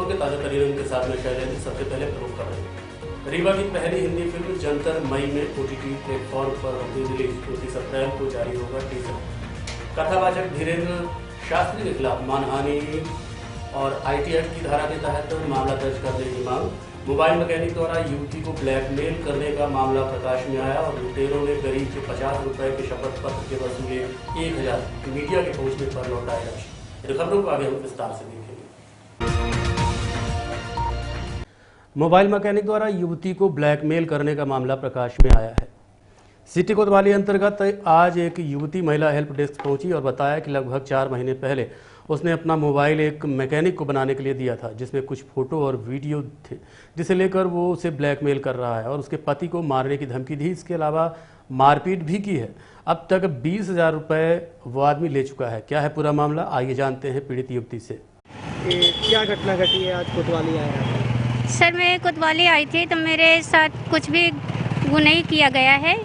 खबरों के ताजा तरीन के साथ में शैलेंद्र। सबसे पहले प्रमुख खबरें। रीवा की पहली हिंदी फिल्म जंतर मई में ओटीटी प्लेटफॉर्म पर होगी रिलीज। 29 अप्रैल को जारी होगा टीजर। कथावाचक धीरेन्द्र शास्त्री के खिलाफ मानहानि और आईटी एक्ट की धारा के तहत मामला दर्ज करने की मांग। मोबाइल मैकेनिक द्वारा युवती को ब्लैकमेल करने का मामला प्रकाश में आया और लुटेरों ने करीब से 50 रुपए के शपथ पत्र के वसूले 1000। मीडिया के पहुंचने पर लौटाए राशि। खबरों को आगे हम विस्तार से देखेंगे। मोबाइल मैकेनिक द्वारा युवती को ब्लैकमेल करने का मामला प्रकाश में आया है। सिटी कोतवाली अंतर्गत आज एक युवती महिला हेल्प डेस्क पहुंची और बताया कि लगभग 4 महीने पहले उसने अपना मोबाइल एक मैकेनिक को बनाने के लिए दिया था, जिसमें कुछ फोटो और वीडियो थे, जिसे लेकर वो उसे ब्लैकमेल कर रहा है और उसके पति को मारने की धमकी दी। इसके अलावा मारपीट भी की है। अब तक 20,000 रुपये वो आदमी ले चुका है। क्या है पूरा मामला, आइए जानते हैं पीड़ित युवती से। क्या घटना घटी है आज कोतवाली आए हैं? सर, मैं कोतवाली आई थी तो मेरे साथ कुछ भी वो नहीं किया गया है।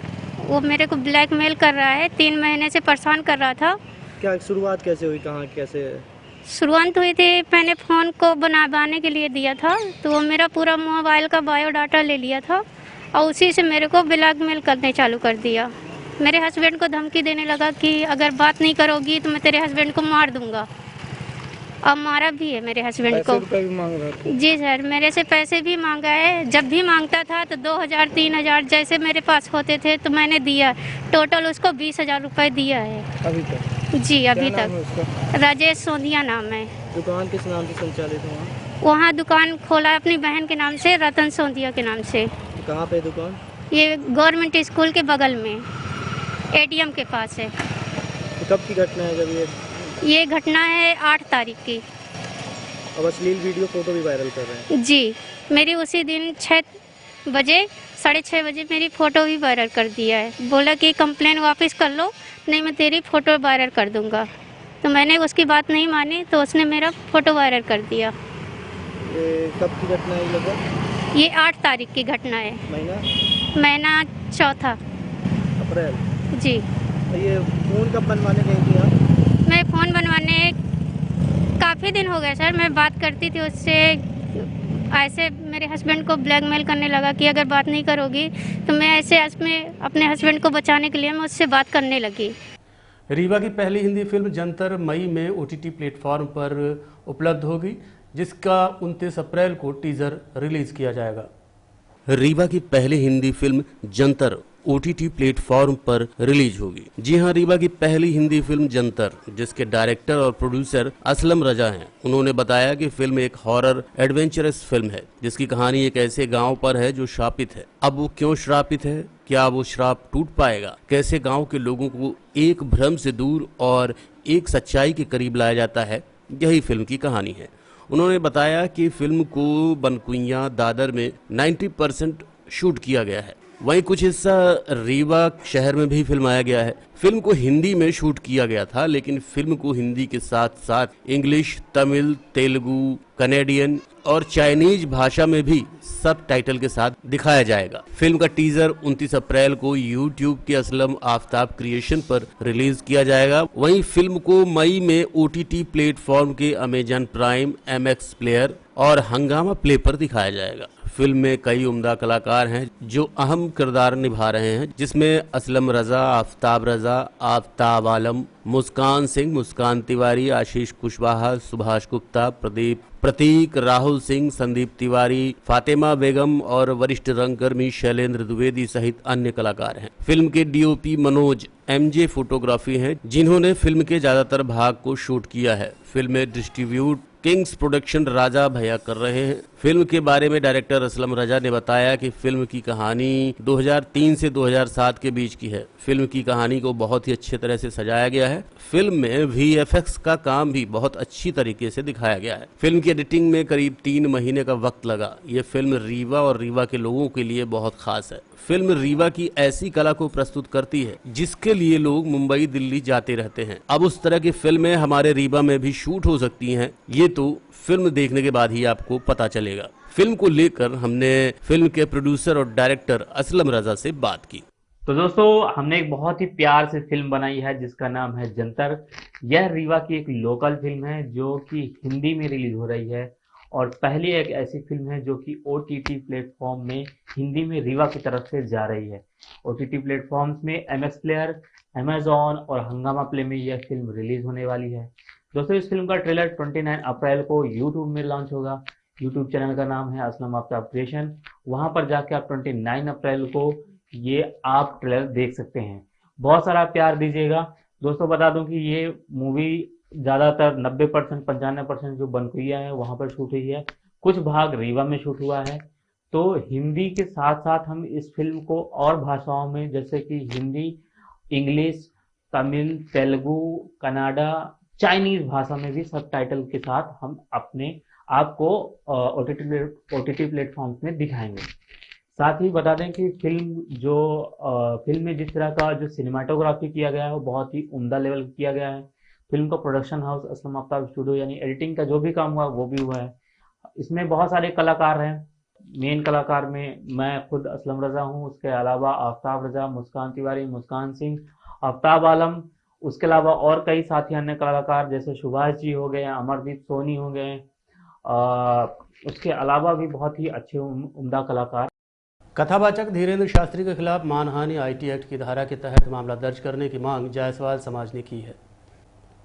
वो मेरे को ब्लैकमेल कर रहा है, 3 महीने से परेशान कर रहा था। क्या शुरुआत कैसे हुई, कहाँ कैसे? शुरुआत हुई थी, मैंने फ़ोन को बनाने के लिए दिया था तो वो मेरा पूरा मोबाइल का बायोडाटा ले लिया था और उसी से मेरे को ब्लैकमेल करने चालू कर दिया। मेरे हस्बैंड को धमकी देने लगा कि अगर बात नहीं करोगी तो मैं तेरे हस्बैंड को मार दूंगा। अब मारा भी है मेरे हस्बैंड को। रुपए भी मांग रहा था? जी सर, मेरे से पैसे भी मांगा है। जब भी मांगता था तो 2000 3000 जैसे मेरे पास होते थे तो मैंने दिया। टोटल उसको 20,000 रुपये दिया है अभी तक? जी अभी क्या नाम है तक। उसका? राजेश सोंधिया नाम है। दुकान किस नाम से संचालित है वहाँ? वहाँ दुकान खोला है अपनी बहन के नाम से, रतन सोंधिया के नाम से। कहाँ पे दुकान? ये गवर्नमेंट स्कूल के बगल में एटीएम के पास है। तो कब की घटना है जब ये घटना है 8 तारीख की। अब अश्लील वीडियो फोटो भी वायरल कर रहे हैं? जी, मेरी उसी दिन 6 बजे 6:30 बजे मेरी फ़ोटो भी वायरल कर दिया है। बोला कि कंप्लेन वापस कर लो, नहीं मैं तेरी फ़ोटो वायरल कर दूंगा। तो मैंने उसकी बात नहीं मानी तो उसने मेरा फ़ोटो वायरल कर दिया। कब की घटना है लगभग? ये 8 तारीख की घटना है। महीना चौथा अप्रैल। जी। ये फ़ोन कब बनवाने गई थी आप? मैं फ़ोन बनवाने काफ़ी दिन हो गए सर। मैं बात करती थी उससे, ऐसे मेरे हस्बैंड को ब्लैकमेल करने लगा कि अगर बात नहीं करोगी तो मैं ऐसे अपने हस्बैंड को बचाने के लिए मैं उससे बात करने लगी। रीवा की पहली हिंदी फिल्म जंतर मई में ओटीटी प्लेटफॉर्म पर उपलब्ध होगी, जिसका 29 अप्रैल को टीजर रिलीज किया जाएगा। रीवा की पहली Hindi film Jantar OTT platform पर रिलीज होगी। जी हां, रीवा की पहली हिंदी फिल्म जंतर, जिसके डायरेक्टर और प्रोड्यूसर असलम रजा हैं, उन्होंने बताया कि फिल्म एक हॉरर एडवेंचरस फिल्म है, जिसकी कहानी एक ऐसे गांव पर है जो श्रापित है। अब वो क्यों श्रापित है, क्या वो श्राप टूट पाएगा, कैसे गांव के लोगों को एक भ्रम से दूर और एक सच्चाई के करीब लाया जाता है, यही फिल्म की कहानी है। उन्होंने बताया कि फिल्म को बनकुइया दादर में 90% शूट किया गया है। वहीं कुछ हिस्सा रीवा शहर में भी फिल्माया गया है। फिल्म को हिंदी में शूट किया गया था, लेकिन फिल्म को हिंदी के साथ साथ इंग्लिश, तमिल, तेलुगु, कनेडियन और चाइनीज भाषा में भी सब टाइटल के साथ दिखाया जाएगा। फिल्म का टीजर 29 अप्रैल को यूट्यूब के असलम आफ्ताब क्रिएशन पर रिलीज किया जाएगा। वहीं फिल्म को मई में ओटीटी प्लेटफॉर्म के अमेजन प्राइम, एमएक्स प्लेयर और हंगामा प्ले पर दिखाया जाएगा। फिल्म में कई उम्दा कलाकार हैं जो अहम किरदार निभा रहे हैं, जिसमें असलम रजा, आफ्ताब रजा, आफ्ताब आलम, मुस्कान सिंह, मुस्कान तिवारी, आशीष कुशवाहा, सुभाष गुप्ता, प्रतीक, राहुल सिंह, संदीप तिवारी, फातिमा बेगम और वरिष्ठ रंगकर्मी शैलेंद्र द्विवेदी सहित अन्य कलाकार हैं। फिल्म के डीओपी मनोज एमजे फोटोग्राफी हैं, जिन्होंने फिल्म के ज्यादातर भाग को शूट किया है। फिल्म में डिस्ट्रीब्यूट किंग्स प्रोडक्शन राजा भैया कर रहे हैं। फिल्म के बारे में डायरेक्टर असलम रजा ने बताया कि फिल्म की कहानी 2003 से 2007 के बीच की है। फिल्म की कहानी को बहुत ही अच्छे तरह से सजाया गया है। फिल्म में वीएफएक्स का काम भी बहुत अच्छी तरीके से दिखाया गया है। फिल्म की एडिटिंग में करीब 3 महीने का वक्त लगा। ये फिल्म रीवा और रीवा के लोगों के लिए बहुत खास है। फिल्म रीवा की ऐसी कला को प्रस्तुत करती है जिसके लिए लोग मुंबई, दिल्ली जाते रहते हैं। अब उस तरह की फिल्में हमारे रीवा में भी शूट हो सकती हैं, ये तो फिल्म देखने के बाद ही आपको पता चलेगा। फिल्म को लेकर हमने फिल्म के प्रोड्यूसर और डायरेक्टर असलम रजा से बात की। तो दोस्तों, हमने एक बहुत ही प्यार से फिल्म बनाई है जिसका नाम है जंतर। यह रीवा की एक लोकल फिल्म है जो कि हिंदी में रिलीज हो रही है और पहली एक ऐसी फिल्म है जो कि OTT प्लेटफॉर्म में हिंदी में रीवा की तरफ से जा रही है। OTT प्लेटफॉर्म्स में MX प्लेयर, अमेजॉन और हंगामा प्ले में यह फिल्म रिलीज होने वाली है। दोस्तों, इस फिल्म का ट्रेलर 29 अप्रैल को यूट्यूब में लॉन्च होगा। यूट्यूब चैनल का नाम है असलम आफ्ताब क्रिएशन। वहां पर जाके आप 29 अप्रैल को ये आप ट्रेलर देख सकते हैं। बहुत सारा प्यार दीजिएगा। दोस्तों, बता दूं कि ये मूवी ज़्यादातर 90% 95% जो बनकुइया है वहाँ पर शूट हुई है। कुछ भाग रीवा में शूट हुआ है। तो हिंदी के साथ साथ हम इस फिल्म को और भाषाओं में, जैसे कि हिंदी, इंग्लिश, तमिल, तेलुगु, कन्नड़ा, चाइनीज भाषा में भी सबटाइटल के साथ हम अपने आपको OTT प्लेटफॉर्म्स में दिखाएंगे। साथ ही बता दें कि फिल्म में जिस तरह का जो सिनेमाटोग्राफी किया गया है वो बहुत ही उम्दा लेवल किया गया है। फिल्म का production house Aslam Aftab studio यानी एडिटिंग का जो भी काम हुआ वो भी हुआ है। इसमें बहुत सारे कलाकार हैं। मेन कलाकार में मैं खुद असलम रजा हूँ, उसके अलावा आफ्ताब रजा, मुस्कान तिवारी, मुस्कान सिंह, आफ्ताब आलम, उसके अलावा और कई साथी अन्य कलाकार जैसे सुभाष जी हो गए, अमरदीप सोनी हो गए, उसके अलावा भी बहुत ही अच्छे उम्दा कलाकार। कथावाचक धीरेन्द्र शास्त्री के खिलाफ मानहानि IT एक्ट की धारा के तहत मामला दर्ज करने की मांग जायसवाल समाज ने की है।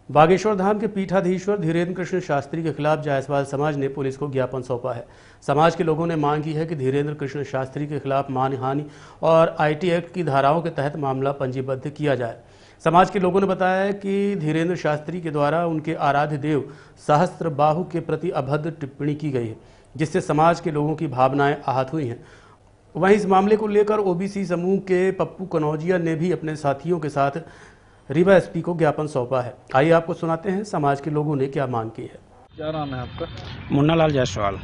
बागेश्वर धाम के पीठाधीश्वर धीरेन्द्र कृष्ण शास्त्री के खिलाफ जायसवाल समाज ने पुलिस को ज्ञापन सौंपा है। समाज के लोगों ने मांग की है कि धीरेन्द्र कृष्ण शास्त्री के खिलाफ मानहानि और IT एक्ट की धाराओं के तहत मामला पंजीबद्ध किया जाए। समाज के लोगों ने बताया कि धीरेन्द्र शास्त्री के द्वारा उनके आराध्य देव सहस्त्रबाहु के प्रति अभद्र टिप्पणी की गई है, जिससे समाज के लोगों की भावनाएं आहत हुई हैं। वहीं इस मामले को लेकर OBC समूह के पप्पू कनौजिया ने भी अपने साथियों के साथ रीवा SP को ज्ञापन सौंपा है। आइए आपको सुनाते हैं समाज के लोगों ने क्या मांग की है। क्या नाम है आपका? मुन्ना लाल जायसवाल।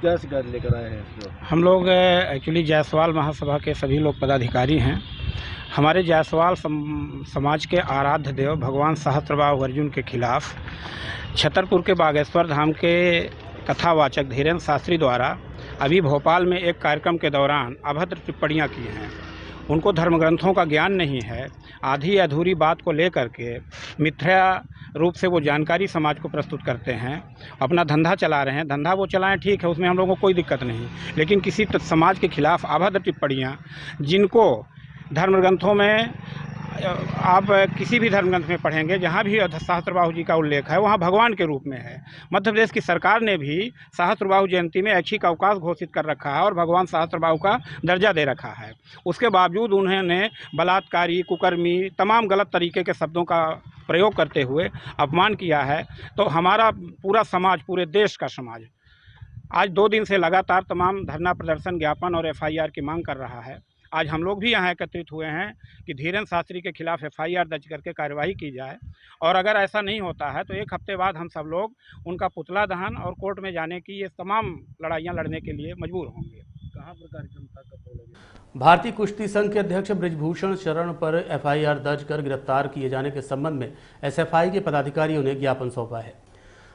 क्या शिकायत लेकर आए हैं इस वक्त? हम लोग एक्चुअली जायसवाल महासभा के सभी लोग पदाधिकारी हैं। हमारे जायसवाल समाज के आराध्य देव भगवान सहस्त्रबाहु अर्जुन के खिलाफ छतरपुर के बागेश्वर धाम के कथावाचक धीरेन्द्र शास्त्री द्वारा अभी भोपाल में एक कार्यक्रम के दौरान अभद्र टिप्पणियां की हैं। उनको धर्मग्रंथों का ज्ञान नहीं है। आधी अधूरी बात को लेकर के मिथ्या रूप से वो जानकारी समाज को प्रस्तुत करते हैं। अपना धंधा चला रहे हैं, धंधा वो चलाएं, ठीक है, उसमें हम लोगों को कोई दिक्कत नहीं, लेकिन किसी समाज के खिलाफ अभद्र टिप्पणियां, जिनको धर्मग्रंथों में आप किसी भी धर्मग्रंथ में पढ़ेंगे, जहाँ भी सहस्त्रबाहु जी का उल्लेख है वहाँ भगवान के रूप में है। मध्य प्रदेश की सरकार ने भी सहस्त्रबाहु जयंती में ऐच्छिक अवकाश घोषित कर रखा है और भगवान सहस्त्रबाहु का दर्जा दे रखा है। उसके बावजूद उन्होंने बलात्कारी, कुकर्मी, तमाम गलत तरीके के शब्दों का प्रयोग करते हुए अपमान किया है। तो हमारा पूरा समाज, पूरे देश का समाज आज 2 दिन से लगातार तमाम धरना प्रदर्शन, ज्ञापन और FIR की मांग कर रहा है। आज हम लोग भी यहाँ एकत्रित हुए हैं कि धीरेन्द्र शास्त्री के खिलाफ FIR दर्ज करके कार्यवाही की जाए, और अगर ऐसा नहीं होता है तो 1 हफ्ते बाद हम सब लोग उनका पुतला दहन और कोर्ट में जाने की ये तमाम लड़ाइयाँ लड़ने के लिए मजबूर होंगे। कहाँ पर कार्यक्रम था, कब बोलेंगे? भारतीय कुश्ती संघ के अध्यक्ष ब्रिजभूषण शरण पर FIR दर्ज कर गिरफ्तार किए जाने के संबंध में SFI के पदाधिकारियों ने ज्ञापन सौंपा है।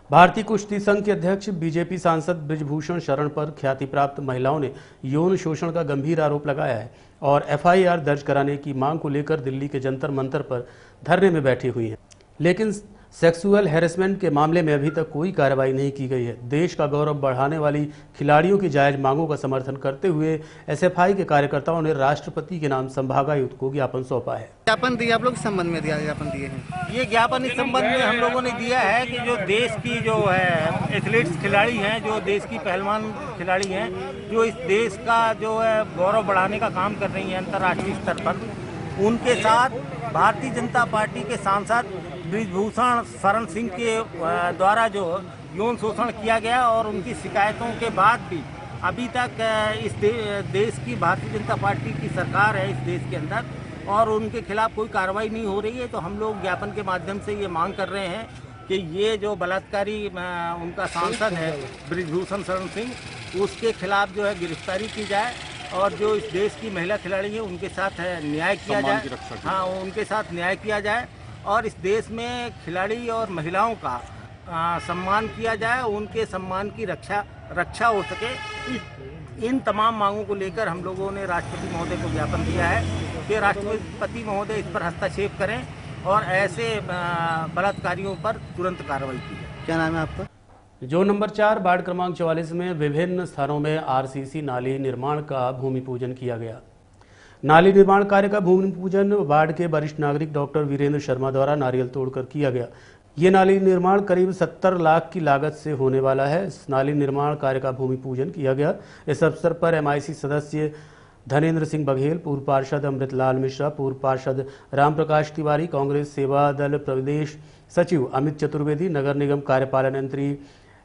भारतीय कुश्ती संघ के अध्यक्ष BJP सांसद ब्रिजभूषण शरण पर ख्याति प्राप्त महिलाओं ने यौन शोषण का गंभीर आरोप लगाया है और FIR दर्ज कराने की मांग को लेकर दिल्ली के जंतर मंतर पर धरने में बैठी हुई हैं। लेकिन सेक्सुअल हैरेसमेंट के मामले में अभी तक कोई कार्रवाई नहीं की गई है। देश का गौरव बढ़ाने वाली खिलाड़ियों की जायज मांगों का समर्थन करते हुए SFI के कार्यकर्ताओं ने राष्ट्रपति के नाम संभागायुक्त को ज्ञापन सौंपा है। ज्ञापन दिया, आप लोग इस संबंध में ज्ञापन दिए हैं? ये ज्ञापन इस संबंध में हम लोगों ने दिया है कि जो देश की जो है एथलीट्स खिलाड़ी हैं, जो देश की पहलवान खिलाड़ी हैं, जो इस देश का जो है गौरव बढ़ाने का काम कर रही हैं अंतर्राष्ट्रीय स्तर पर, उनके साथ भारतीय जनता पार्टी के सांसद ब्रिजभूषण शरण सिंह के द्वारा जो यौन शोषण किया गया और उनकी शिकायतों के बाद भी अभी तक इस देश की भारतीय जनता पार्टी की सरकार है इस देश के अंदर, और उनके खिलाफ कोई कार्रवाई नहीं हो रही है। तो हम लोग ज्ञापन के माध्यम से ये मांग कर रहे हैं कि ये जो बलात्कारी उनका सांसद है ब्रिजभूषण शरण सिंह, उसके खिलाफ जो है गिरफ्तारी की जाए और जो इस देश की महिला खिलाड़ी है उनके साथ न्याय किया जाए। हाँ, उनके साथ न्याय किया जाए और इस देश में खिलाड़ी और महिलाओं का सम्मान किया जाए, उनके सम्मान की रक्षा हो सके। इन तमाम मांगों को लेकर हम लोगों ने राष्ट्रपति महोदय को ज्ञापन दिया है कि राष्ट्रपति महोदय इस पर हस्तक्षेप करें और ऐसे बलात्कारियों पर तुरंत कार्रवाई की जाए। क्या नाम है आपका? जोन नंबर 4 वार्ड क्रमांक 44 में विभिन्न स्थानों में आरसीसी नाली निर्माण का भूमि पूजन किया गया। नाली निर्माण कार्य का भूमि पूजन वार्ड के वरिष्ठ नागरिक डॉक्टर वीरेंद्र शर्मा द्वारा नारियल तोड़कर किया गया। ये नाली निर्माण करीब 70 लाख की लागत से होने वाला है। इस नाली निर्माण कार्य का भूमि पूजन किया गया। इस अवसर पर एमआईसी सदस्य धनेन्द्र सिंह बघेल, पूर्व पार्षद अमृतलाल मिश्रा, पूर्व पार्षद रामप्रकाश तिवारी, कांग्रेस सेवा दल प्रदेश सचिव अमित चतुर्वेदी, नगर निगम कार्यपालन यंत्री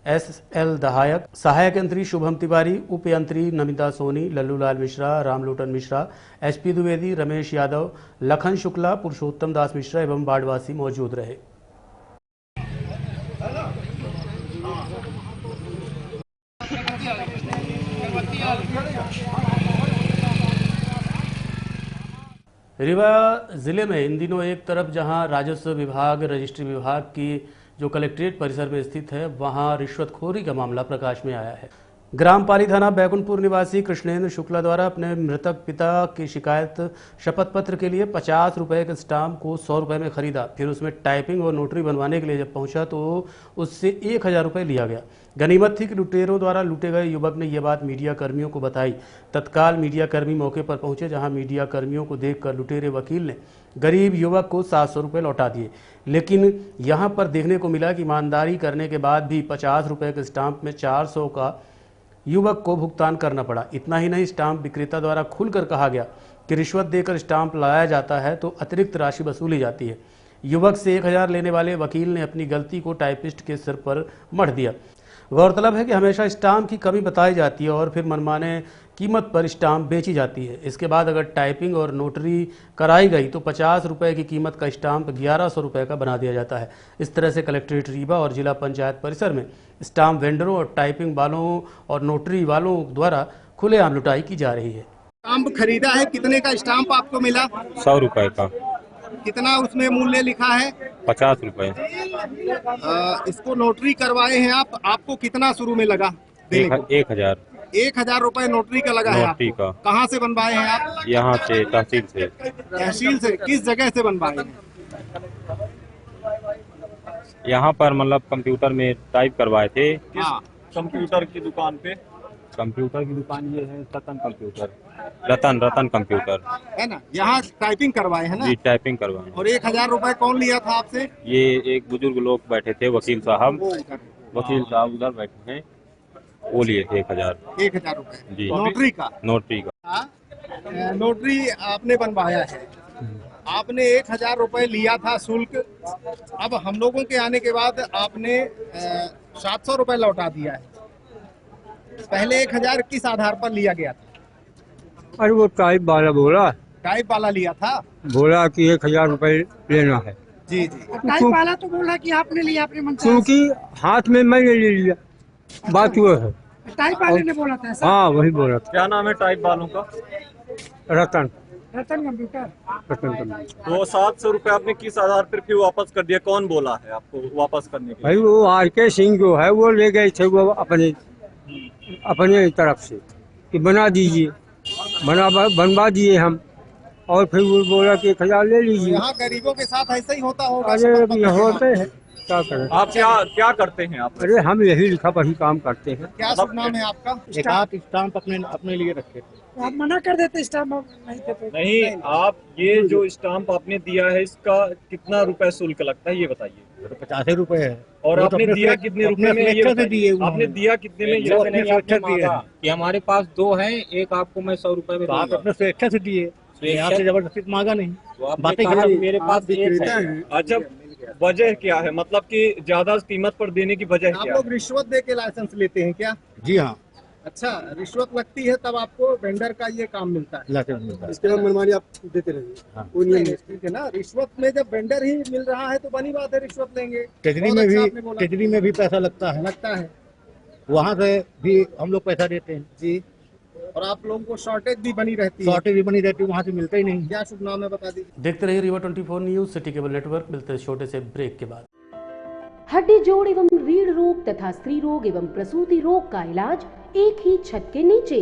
SL दहायक, सहायक यंत्री शुभम तिवारी, उप यंत्री नमिता सोनी, लल्लूलाल मिश्रा, रामलोटन मिश्रा, HP द्विवेदी, रमेश यादव, लखन शुक्ला, पुरुषोत्तम दास मिश्रा एवं वार्डवासी मौजूद रहे। रीवा जिले में इन दिनों एक तरफ जहां राजस्व विभाग, रजिस्ट्री विभाग की जो कलेक्ट्रेट परिसर में स्थित है, वहां रिश्वतखोरी का मामला प्रकाश में आया है। ग्रामपाली थाना बैकुंठपुर निवासी कृष्णेंद्र शुक्ला द्वारा अपने मृतक पिता की शिकायत शपथ पत्र के लिए 50 रुपए के स्टाम्प को 100 रुपए में खरीदा। फिर उसमें टाइपिंग और नोटरी बनवाने के लिए जब पहुंचा तो उससे 1000 रुपए लिया गया। गनीमत थी कि लुटेरों द्वारा लूटे गए युवक ने यह बात मीडिया कर्मियों को बताई। तत्काल मीडिया कर्मी मौके पर पहुंचे, जहां मीडिया कर्मियों को देखकर लुटेरे वकील ने गरीब युवक को 700 रुपये लौटा दिए। लेकिन यहां पर देखने को मिला कि ईमानदारी करने के बाद भी 50 रुपये के स्टाम्प में 400 का युवक को भुगतान करना पड़ा। इतना ही नहीं, स्टाम्प विक्रेता द्वारा खुलकर कहा गया कि रिश्वत देकर स्टाम्प लगाया जाता है तो अतिरिक्त राशि वसूली जाती है। युवक से 1000 लेने वाले वकील ने अपनी गलती को टाइपिस्ट के सिर पर मढ़ दिया। गौरतलब है कि हमेशा स्टाम्प की कमी बताई जाती है और फिर मनमाने कीमत पर स्टाम्प बेची जाती है। इसके बाद अगर टाइपिंग और नोटरी कराई गई तो 50 रुपये की कीमत का स्टाम्प 1100 रुपये का बना दिया जाता है। इस तरह से कलेक्ट्रेट रीवा और जिला पंचायत परिसर में स्टाम्प वेंडरों और टाइपिंग वालों और नोटरी वालों द्वारा खुलेआम लुटाई की जा रही है। स्टाम्प खरीदा है, कितने का स्टाम्प आपको मिला? 100 रुपए का। कितना उसमें मूल्य लिखा है? 50 रुपए। इसको नोटरी करवाए हैं आप, आपको कितना शुरू में लगा? 1000। 1000 रुपए नोटरी का लगा है नोटरी का। कहाँ से बनवाए हैं आप? यहाँ से, तहसील से। तहसील से? किस जगह से बनवाए हैं? यहाँ पर मतलब कंप्यूटर में टाइप करवाए थे। हाँ। कंप्यूटर की दुकान पे? कंप्यूटर की दुकान ये है रतन कंप्यूटर, रतन कंप्यूटर है ना। यहाँ टाइपिंग करवाए है ना? जी, टाइपिंग करवाए। और 1000 रुपए कौन लिया था आपसे? ये एक बुजुर्ग लोग बैठे थे, वकील साहब उधर बैठे हैं, वो लिए थे 1000 रुपए जी। नोटरी का? नोटरी का। नोटरी आपने बनवाया है, आपने 1000 रुपए लिया था शुल्क। अब हम लोगों के आने के बाद आपने 700 रुपए लौटा दिया है। पहले 1000 किस आधार पर लिया गया था? अरे वो टाइप वाला बोला, टाइप वाला लिया था, बोला कि 1000 रुपए लेना है। जी। टाइप वाला तो बोला कि आपने लिया अपने मन से, क्योंकि हाथ में मैंने ले लिया, बात वो है। टाइप वाले ने बोला था ऐसा? हाँ, वही बोला था। क्या नाम है टाइप वालों का? रतन कंप्यूटर। तो 700 रुपए आपने किस आधार पर फिर वापस कर दिया? कौन बोला है आपको वापस करने के लिए? भाई वो RK सिंह जो है वो ले गए थे, वो अपने तरफ से कि बना दीजिए, बनवा दिए हम, और फिर वो बोला कि 1000 ले लीजिए। यहाँ गरीबों के साथ ऐसा ही होता होगा। अरे होते हैं, क्या करें। आप क्या करते हैं आप? अरे हम यही लिखा पढ़ी काम करते हैं। क्या शुभ नाम है आपका? एक आप स्टाम्प अपने लिए रखे थे, आप मना कर देते स्टाम्प नहीं देते? नहीं, आप ये जो स्टाम्प आपने दिया है इसका कितना रुपए शुल्क लगता है ये बताइए। 50 रुपए है। और आपने दिया कितने रुपए में? ये दिए आपने दिया कितने में? ये कि हमारे पास 2 हैं, एक आपको मैं 100 रुपए में आप अपने स्वेच्छा से दिए, आपसे जबरदस्ती मांगा नहीं। बातें मेरे पास एक है। अच्छा, वजह क्या है? मतलब कि ज्यादा कीमत पर देने की वजह आप क्या? लोग रिश्वत दे के लाइसेंस लेते हैं क्या? जी हाँ। अच्छा, रिश्वत लगती है तब आपको वेंडर का ये काम मिलता है। लाइसेंस मिलता है। इसके बाद मनमानी आप देते रहिए। हाँ। कोई नहीं, ठीक है ना। रिश्वत में जब वेंडर ही मिल रहा है तो बनी बात है, रिश्वत लेंगे। ट्रेजरी में भी पैसा लगता है, वहाँ से भी हम लोग पैसा देते हैं जी। और आप लोगों को शॉर्टेज भी बनी रहती है? शॉर्टेज भी बनी रहती है, वहाँ से मिलता ही नहीं। क्या शुभ नाम है बता दीजिए। देखते रहिए Rewa 24 news, city cable network. मिलते हैं छोटे से ब्रेक के बाद। हड्डी जोड़ एवं रीढ़ रोग तथा स्त्री रोग एवं प्रसूति रोग का इलाज एक ही छत के नीचे।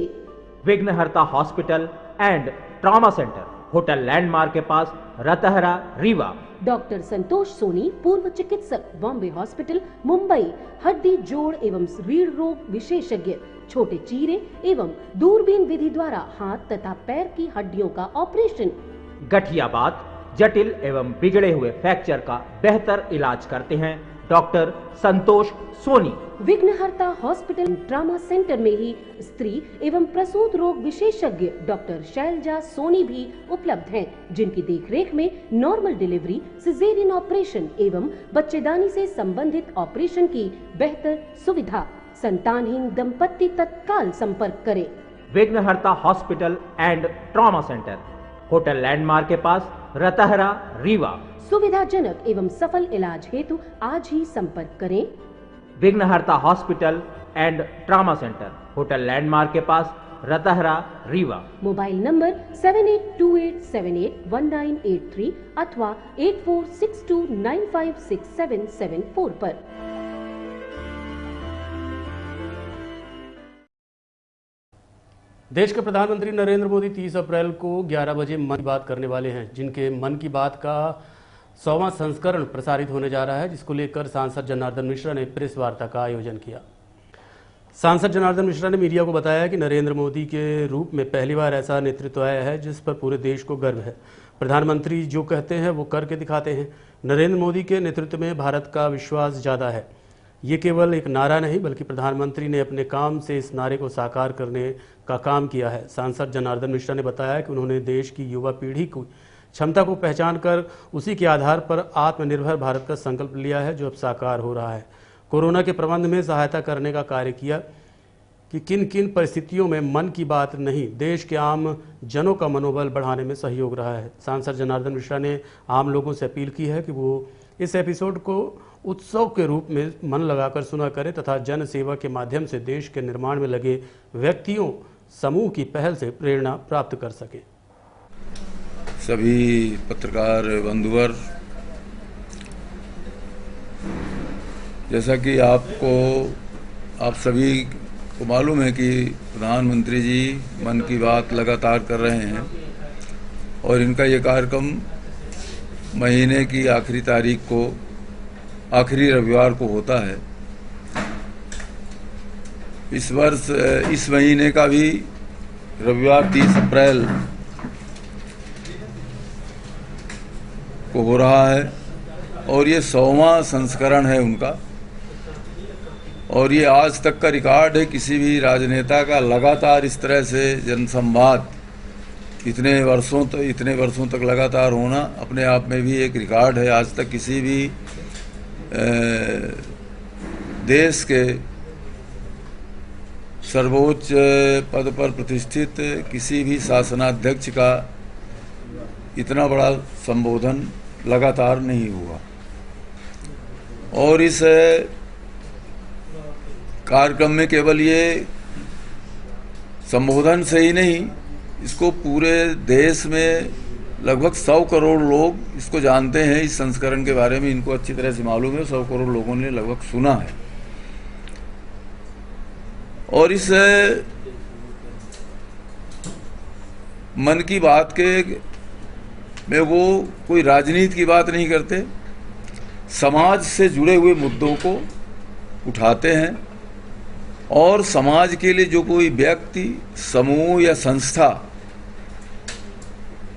विघ्नहर्ता hospital and trauma centre, hotel landmark के पास, रतहरा, रीवा। डॉक्टर संतोष सोनी, पूर्व चिकित्सक, बॉम्बे हॉस्पिटल, मुंबई, हड्डी जोड़ एवं रीढ़ रोग विशेषज्ञ, छोटे चीरे एवं दूरबीन विधि द्वारा हाथ तथा पैर की हड्डियों का ऑपरेशन, गठियाबात, जटिल एवं बिगड़े हुए फ्रैक्चर का बेहतर इलाज करते हैं डॉक्टर संतोष सोनी। विघ्नहर्ता हॉस्पिटल ट्रामा सेंटर में ही स्त्री एवं प्रसूत रोग विशेषज्ञ डॉक्टर शैलजा सोनी भी उपलब्ध हैं, जिनकी देखरेख में नॉर्मल डिलीवरी, सिजेरियन ऑपरेशन एवं बच्चेदानी से संबंधित ऑपरेशन की बेहतर सुविधा। संतानहीन दंपत्ति तत्काल संपर्क करें। विघ्नहर्ता hospital and trauma centre, hotel landmark के पास, रतहरा, रीवा। सुविधाजनक एवं सफल इलाज हेतु आज ही संपर्क करें। विघ्नहर्ता hospital and trauma centre, hotel landmark के पास, रतहरा, रीवा। मोबाइल नंबर 7828781983 अथवा 8462956774 पर। देश के प्रधानमंत्री नरेंद्र मोदी 30 अप्रैल को 11 बजे मन की बात करने वाले हैं, जिनके मन की बात का 100वां संस्करण प्रसारित होने जा रहा है, जिसको लेकर सांसद जनार्दन मिश्रा ने प्रेस वार्ता का आयोजन किया। सांसद जनार्दन मिश्रा ने मीडिया को बताया कि नरेंद्र मोदी के रूप में पहली बार ऐसा नेतृत्व आया है जिस पर पूरे देश को गर्व है। प्रधानमंत्री जो कहते हैं वो करके दिखाते हैं। नरेंद्र मोदी के नेतृत्व में भारत का विश्वास ज़्यादा है। ये केवल एक नारा नहीं, बल्कि प्रधानमंत्री ने अपने काम से इस नारे को साकार करने का काम किया है। सांसद जनार्दन मिश्रा ने बताया कि उन्होंने देश की युवा पीढ़ी की क्षमता को पहचान कर उसी के आधार पर आत्मनिर्भर भारत का संकल्प लिया है, जो अब साकार हो रहा है। कोरोना के प्रबंधन में सहायता करने का कार्य किया कि किन किन परिस्थितियों में मन की बात नहीं, देश के आम जनों का मनोबल बढ़ाने में सहयोग रहा है। सांसद जनार्दन मिश्रा ने आम लोगों से अपील की है कि वो इस एपिसोड को उत्सव के रूप में मन लगाकर सुना करें तथा जन सेवा के माध्यम से देश के निर्माण में लगे व्यक्तियों समूह की पहल से प्रेरणा प्राप्त कर सके। सभी पत्रकार बंधुवर, जैसा कि आप सभी को मालूम है कि प्रधानमंत्री जी मन की बात लगातार कर रहे हैं और इनका ये कार्यक्रम महीने की आखिरी तारीख को, आखिरी रविवार को होता है। इस वर्ष इस महीने का भी रविवार 30 अप्रैल को हो रहा है और ये 100वां संस्करण है उनका, और ये आज तक का रिकॉर्ड है किसी भी राजनेता का लगातार इस तरह से जनसंवाद इतने वर्षों तक लगातार होना अपने आप में भी एक रिकॉर्ड है। आज तक किसी भी देश के सर्वोच्च पद पर प्रतिष्ठित किसी भी शासनाध्यक्ष का इतना बड़ा संबोधन लगातार नहीं हुआ। और इस कार्यक्रम में केवल ये संबोधन से ही नहीं, इसको पूरे देश में लगभग 100 करोड़ लोग इसको जानते हैं। इस संस्करण के बारे में इनको अच्छी तरह से मालूम है, 100 करोड़ लोगों ने लगभग सुना है। और इस मन की बात के में वो कोई राजनीति की बात नहीं करते, समाज से जुड़े हुए मुद्दों को उठाते हैं और समाज के लिए जो कोई व्यक्ति, समूह या संस्था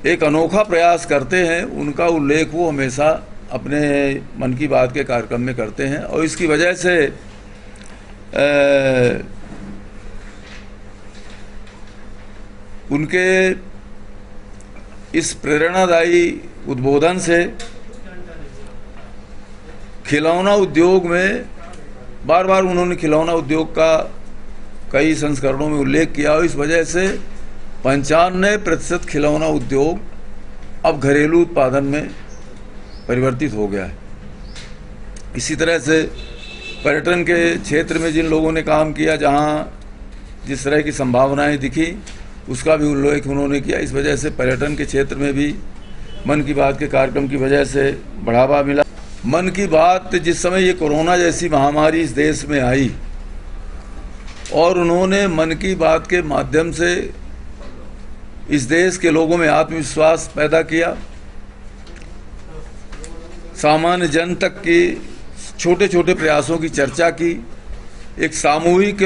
एक अनोखा प्रयास करते हैं, उनका उल्लेख वो हमेशा अपने मन की बात के कार्यक्रम में करते हैं। और इसकी वजह से उनके इस प्रेरणादायी उद्बोधन से खिलौना उद्योग में बार बार उन्होंने खिलौना उद्योग का कई संस्करणों में उल्लेख किया और इस वजह से 95% खिलौना उद्योग अब घरेलू उत्पादन में परिवर्तित हो गया है। इसी तरह से पर्यटन के क्षेत्र में जिन लोगों ने काम किया, जहां जिस तरह की संभावनाएं दिखी, उसका भी उल्लेख उन्होंने किया। इस वजह से पर्यटन के क्षेत्र में भी मन की बात के कार्यक्रम की वजह से बढ़ावा मिला। मन की बात जिस समय ये कोरोना जैसी महामारी इस देश में आई और उन्होंने मन की बात के माध्यम से इस देश के लोगों में आत्मविश्वास पैदा किया। सामान्य जन तक की छोटे छोटे प्रयासों की चर्चा की। एक सामूहिक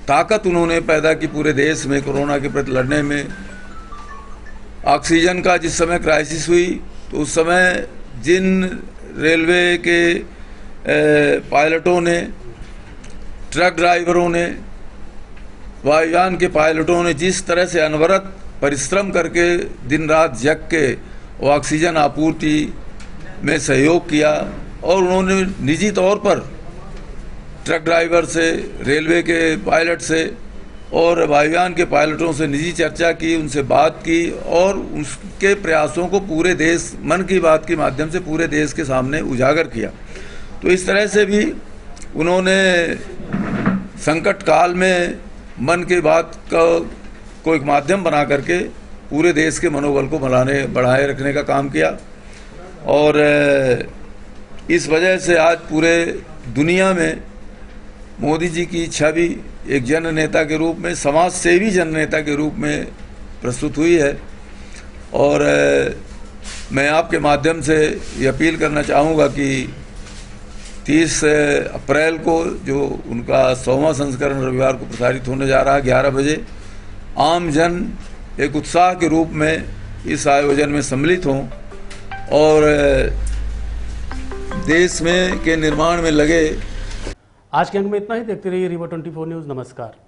ताकत उन्होंने पैदा की पूरे देश में कोरोना के प्रति लड़ने में। ऑक्सीजन का जिस समय क्राइसिस हुई तो उस समय जिन रेलवे के पायलटों ने, ट्रक ड्राइवरों ने, वायुयान के पायलटों ने जिस तरह से अनवरत परिश्रम करके दिन रात जग के ऑक्सीजन आपूर्ति में सहयोग किया, और उन्होंने निजी तौर पर ट्रक ड्राइवर से, रेलवे के पायलट से और वायुयान के पायलटों से निजी चर्चा की, उनसे बात की और उसके प्रयासों को पूरे देश, मन की बात के माध्यम से पूरे देश के सामने उजागर किया। तो इस तरह से भी उन्होंने संकट काल में मन की बात को एक माध्यम बना करके पूरे देश के मनोबल को बढ़ाए रखने का काम किया। और इस वजह से आज पूरे दुनिया में मोदी जी की छवि एक जन नेता के रूप में, समाज सेवी जन नेता के रूप में प्रस्तुत हुई है। और मैं आपके माध्यम से ये अपील करना चाहूँगा कि 30 अप्रैल को जो उनका 100वां संस्करण रविवार को प्रसारित होने जा रहा है 11 बजे, आम जन एक उत्साह के रूप में इस आयोजन में सम्मिलित हों और देश में के निर्माण में लगे। आज के अंक में इतना ही। देखते रहिए रीवा 24 न्यूज़। नमस्कार।